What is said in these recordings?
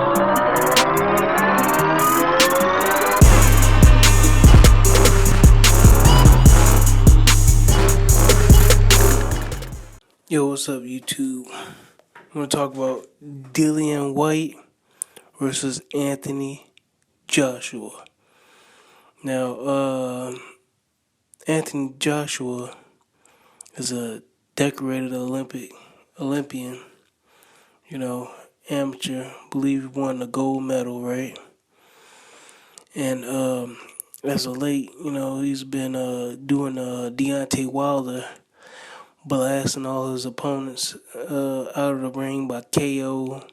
Yo, what's up, YouTube? I'm gonna talk about Dillian Whyte versus Anthony Joshua. Now, Anthony Joshua is a decorated Olympian. You know, amateur. Believe he won the gold medal, right? And as of late, he's been doing Deontay Wilder, blasting all his opponents out of the ring by KO.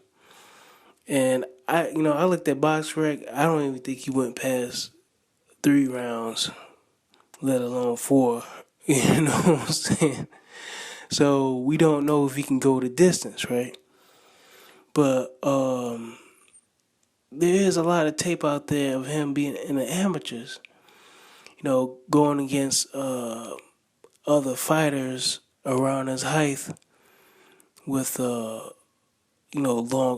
And I looked at BoxRec. I don't even think he went past 3 rounds, let alone 4. You know what I'm saying? So we don't know if he can go the distance, right? But there is a lot of tape out there of him being in the amateurs. Going against other fighters around his height with long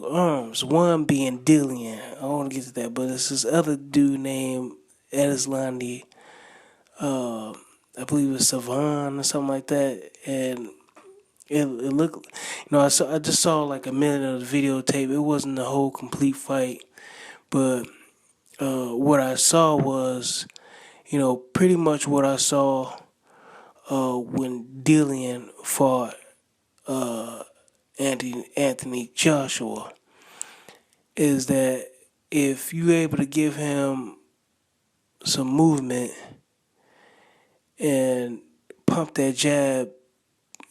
arms. One being Dillian. I want to get to that, but it's this other dude named Edislandi. I believe it's Savan or something like that, and it looked. I just saw like a minute of the videotape. It wasn't the whole complete fight, but what I saw was, pretty much what I saw when Dillian fought Anthony Joshua. Is that if you able to give him some movement and pump that jab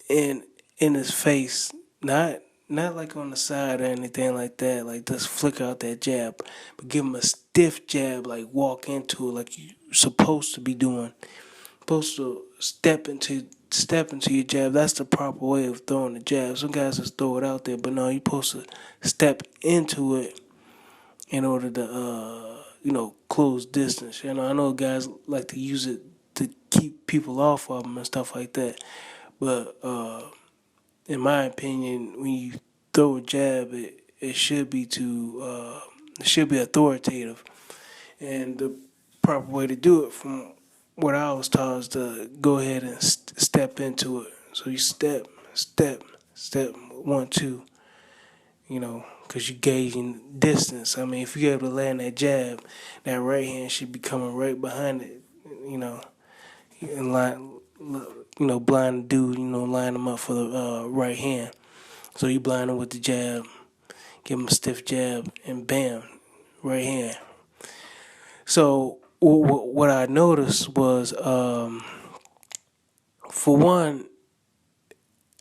in his face, not like on the side or anything like that, like just flicker out that jab, but give him a stiff jab, like walk into it like you're supposed to be doing. Supposed to step into your jab. That's the proper way of throwing the jab. Some guys just throw it out there, but no, you're supposed to step into it in order to close distance. I know guys like to use it to keep people off of them and stuff like that, but in my opinion, when you throw a jab, it should be authoritative, and the proper way to do it, from what I was taught, is to go ahead and step into it. So you step, 1, 2, because you're gauging distance. I mean, if you're able to land that jab, that right hand should be coming right behind it, and blind the dude, line him up for the right hand. So you blind him with the jab, give him a stiff jab, and bam, right hand. So what I noticed was, for one,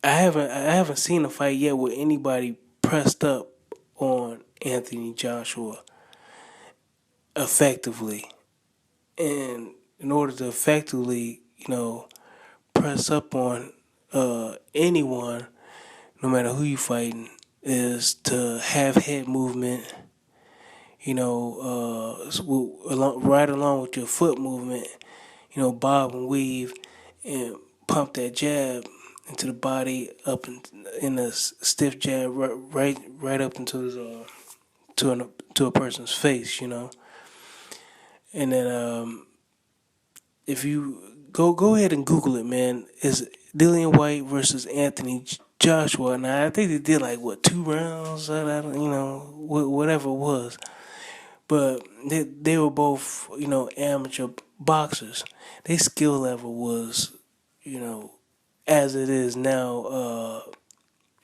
I haven't seen a fight yet where anybody pressed up on Anthony Joshua effectively. And in order to effectively, press up on anyone, no matter who you fighting, is to have head movement, right along with your foot movement, bob and weave, and pump that jab into the body, up in a stiff jab, right up into his to a person's face, and then if you go ahead and Google it, man, is Dillian Whyte versus Anthony Joshua. Now I think they did like 2 rounds, whatever it was, but they were both amateur boxers. Their skill level was as it is now.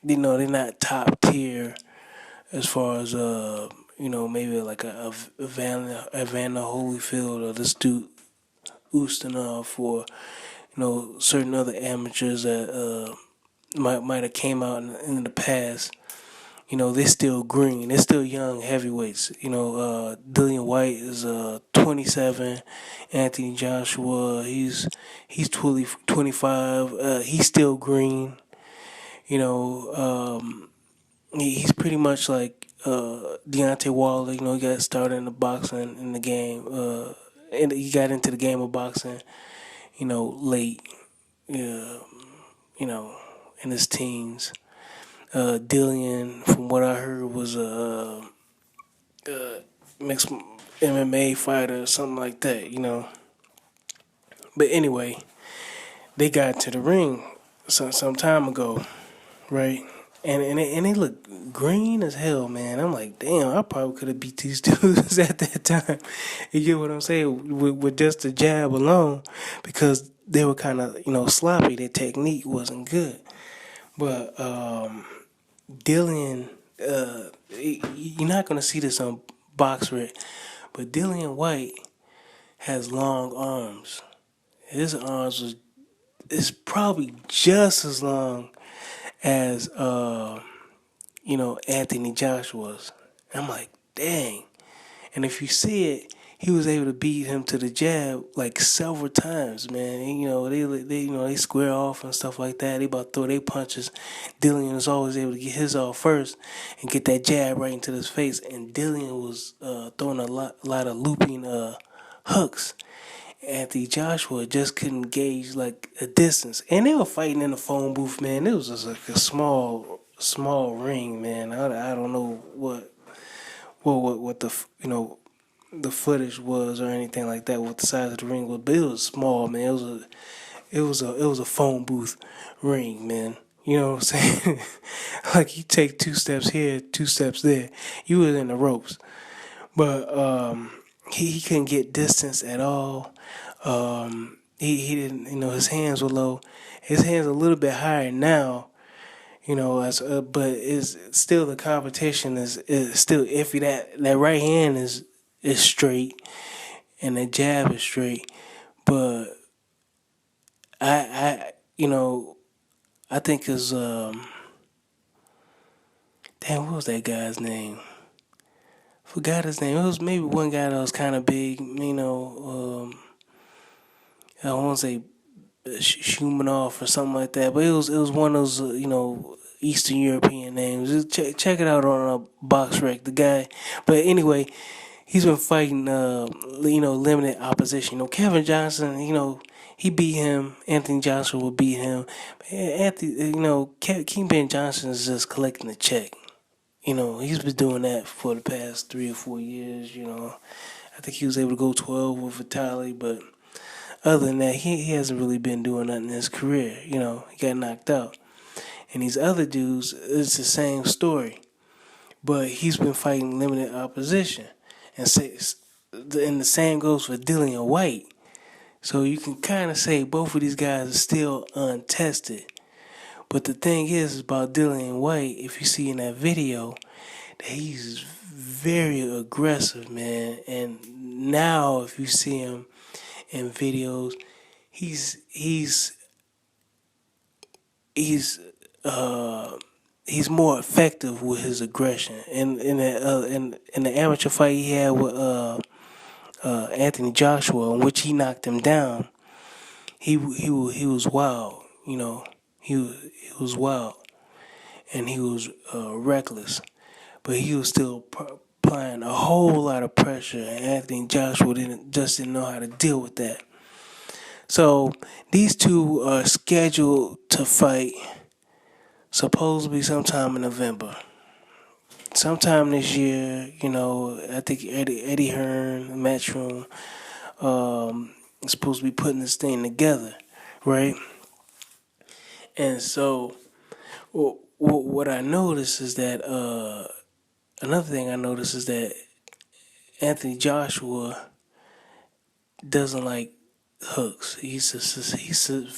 They're not top tier as far as maybe like a Evander Holyfield or this dude Ustinov, or certain other amateurs that might have came out in the past. They're still green. They're still young heavyweights. Dillian Whyte is 27. Anthony Joshua, he's 25. He's still green. He's pretty much like Deontay Wilder. He got started in the boxing in the game. And he got into the game of boxing, late, in his teens. Dillian, from what I heard, was mixed MMA fighter or something like that, you know. But anyway, they got to the ring some time ago, right? And they look green as hell, man. I'm like, damn, I probably could have beat these dudes at that time. You get what I'm saying? With just the jab alone, because they were kind of, sloppy. Their technique wasn't good. But Dillian, you're not gonna see this on BoxRec, but Dillian Whyte has long arms. His arms is probably just as long as Anthony Joshua's. I'm like, dang. And if you see it, he was able to beat him to the jab like several times, man. And, they square off and stuff like that. They about to throw their punches. Dillian was always able to get his off first and get that jab right into his face. And Dillian was throwing a lot of looping hooks. Anthony Joshua just couldn't gauge like a distance, and they were fighting in the phone booth, man. It was just like a small ring, man. I don't know what the the footage was or anything like that, what the size of the ring was, but it was small, man. It was a phone booth ring, man. You know what I'm saying? Like you take 2 steps here, 2 steps there, you was in the ropes. But he couldn't get distance at all. He didn't, his hands were low. His hands a little bit higher now, but is still the competition is still iffy. That right hand is straight, and the jab is straight. But I think is damn, what was that guy's name? Forgot his name. It was maybe one guy that was kind of big, I won't say Shumanov or something like that, but it was one of those Eastern European names. Just check it out on BoxRec. The guy, but anyway, he's been fighting limited opposition. Kevin Johnson, he beat him. Anthony Johnson will beat him. King Johnson is just collecting the check. He's been doing that for the past 3 or 4 years. I think he was able to go 12 with Vitali, but other than that, he hasn't really been doing nothing in his career. He got knocked out. And these other dudes, it's the same story. But he's been fighting limited opposition. And the same goes for Dillian Whyte. So you can kind of say both of these guys are still untested. But the thing is about Dillian Whyte, if you see in that video, that he's very aggressive, man. And now if you see him in videos, he's more effective with his aggression. And in the amateur fight he had with Anthony Joshua, in which he knocked him down, he was wild. He was wild, and he was reckless, but he was still applying a whole lot of pressure, and Anthony Joshua didn't know how to deal with that. So these two are scheduled to fight supposedly sometime in November. Sometime this year, I think Eddie Hearn, Matchroom, is supposed to be putting this thing together, right? And so, what I noticed is that another thing I noticed is that Anthony Joshua doesn't like hooks. He's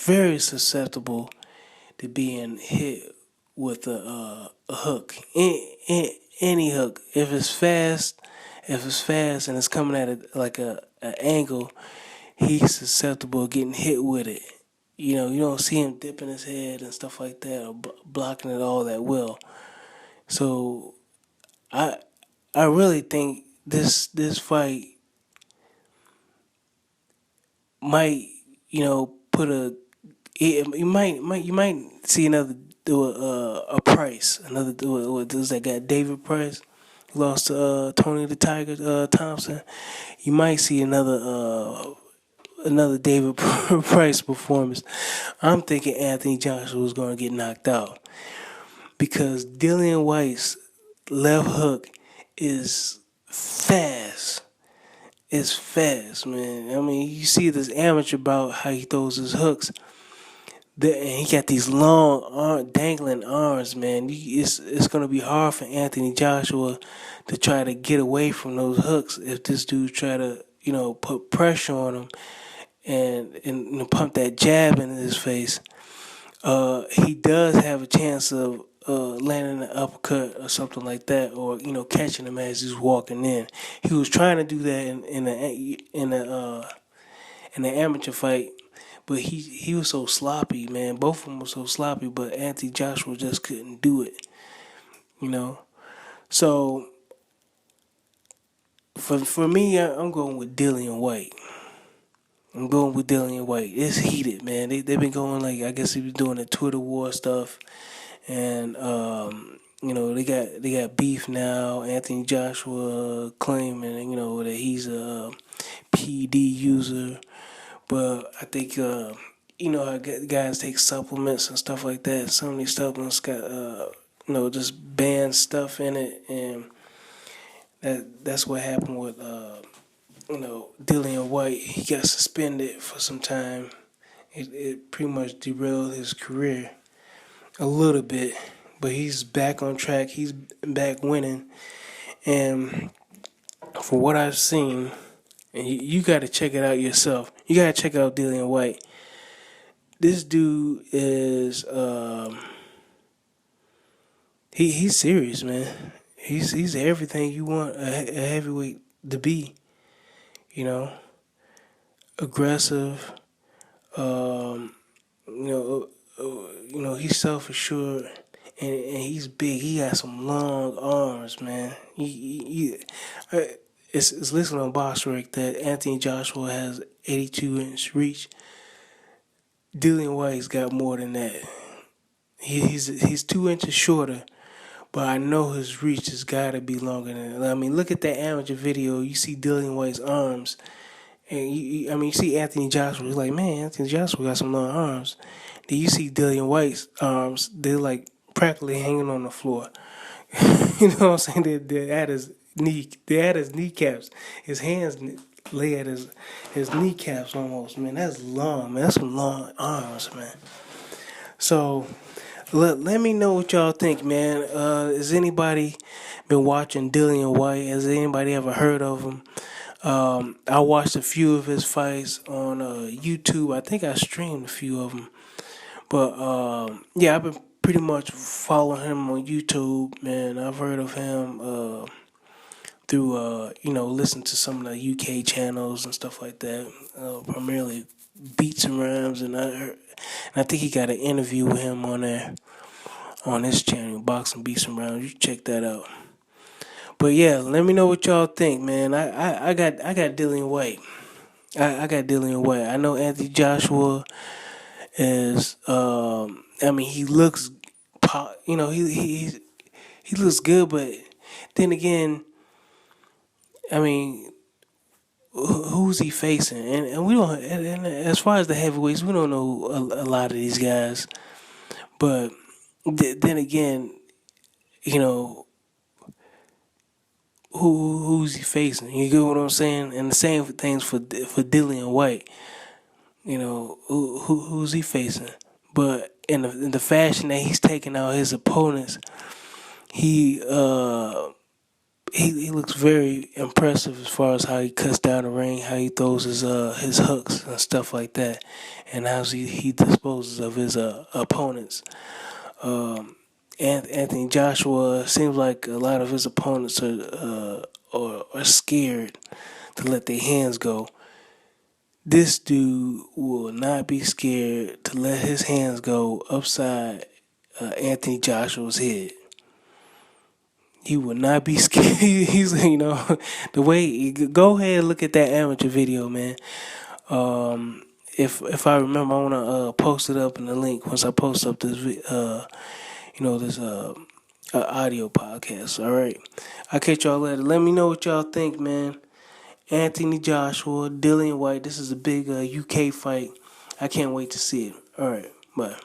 very susceptible to being hit with a hook. Any hook. If it's fast and it's coming at it like an angle, he's susceptible to getting hit with it. You don't see him dipping his head and stuff like that, or blocking it all that well. So I really think this fight might put you might see another a Price, another what does that guy David Price lost to Tony the Tiger Thompson. You might see another David Price performance. I'm thinking Anthony Joshua was going to get knocked out because Dillian Whyte's left hook is fast. It's fast, man. I mean, you see this amateur about how he throws his hooks. And he got these long dangling arms, man. It's gonna be hard for Anthony Joshua to try to get away from those hooks if this dude try to, put pressure on him and pump that jab in his face. He does have a chance of landing an uppercut or something like that, or catching him as he's walking in. He was trying to do that in the amateur fight, but he was so sloppy, man. Both of them were so sloppy, but Anthony Joshua just couldn't do it, you know. So for me, I'm going with Dillian Whyte. I'm going with Dillian Whyte. It's heated, man. They've been going like, I guess he was doing the Twitter war stuff, and they got beef now. Anthony Joshua claiming that he's a PD user, but I think how guys take supplements and stuff like that. Some of these supplements got just banned stuff in it, and that's what happened with Dillian Whyte. He got suspended for some time. It pretty much derailed his career a little bit, but he's back on track. He's back winning, and for what I've seen, and you got to check it out yourself. You got to check out Dillian Whyte. This dude is he's serious, man. He's everything you want a heavyweight to be. Aggressive. He's self-assured, and he's big. He got some long arms, man. It's listed on BoxRec that Anthony Joshua has 82-inch reach. Dillian Whyte's got more than that. He's 2 inches shorter, but I know his reach has got to be longer than that. I mean, look at that amateur video. You see Dillian Whyte's arms, and you see Anthony Joshua. He's like, man, Anthony Joshua got some long arms. Then you see Dillian Whyte's arms. They're like practically hanging on the floor. You know what I'm saying? They're at his knee. They're at his kneecaps. His hands lay at his kneecaps almost. Man, that's long. Man, that's some long arms, man. So let me know what y'all think, man. Has anybody been watching Dillian Whyte? Has anybody ever heard of him? I watched a few of his fights on YouTube. I think I streamed a few of them. But I've been pretty much following him on YouTube, man. I've heard of him through listen to some of the UK channels and stuff like that. Primarily Beats and Rhymes, and I think he got an interview with him on there on his channel, Boxing Beats and Rhymes. You check that out. But yeah, let me know what y'all think, man. I got Dillian Whyte. I got Dillian Whyte. I know Anthony Joshua is. He looks, he looks good, but then again, who's he facing? And we don't. And as far as the heavyweights, we don't know a lot of these guys. But then again, who's he facing? You get what I'm saying? And the same things for Dillian Whyte. Who's he facing? But in the fashion that he's taking out his opponents, he looks very impressive as far as how he cuts down the ring, how he throws his hooks and stuff like that, and how he disposes of his opponents. Anthony Joshua seems like a lot of his opponents are scared to let their hands go. This dude will not be scared to let his hands go upside Anthony Joshua's head. He will not be scared. He's the way. Go ahead and look at that amateur video, man. If I remember, I wanna post it up in the link once I post up this this audio podcast. All right, I'll catch y'all later. Let me know what y'all think, man. Anthony Joshua, Dillian Whyte. This is a big UK fight. I can't wait to see it. All right, bye.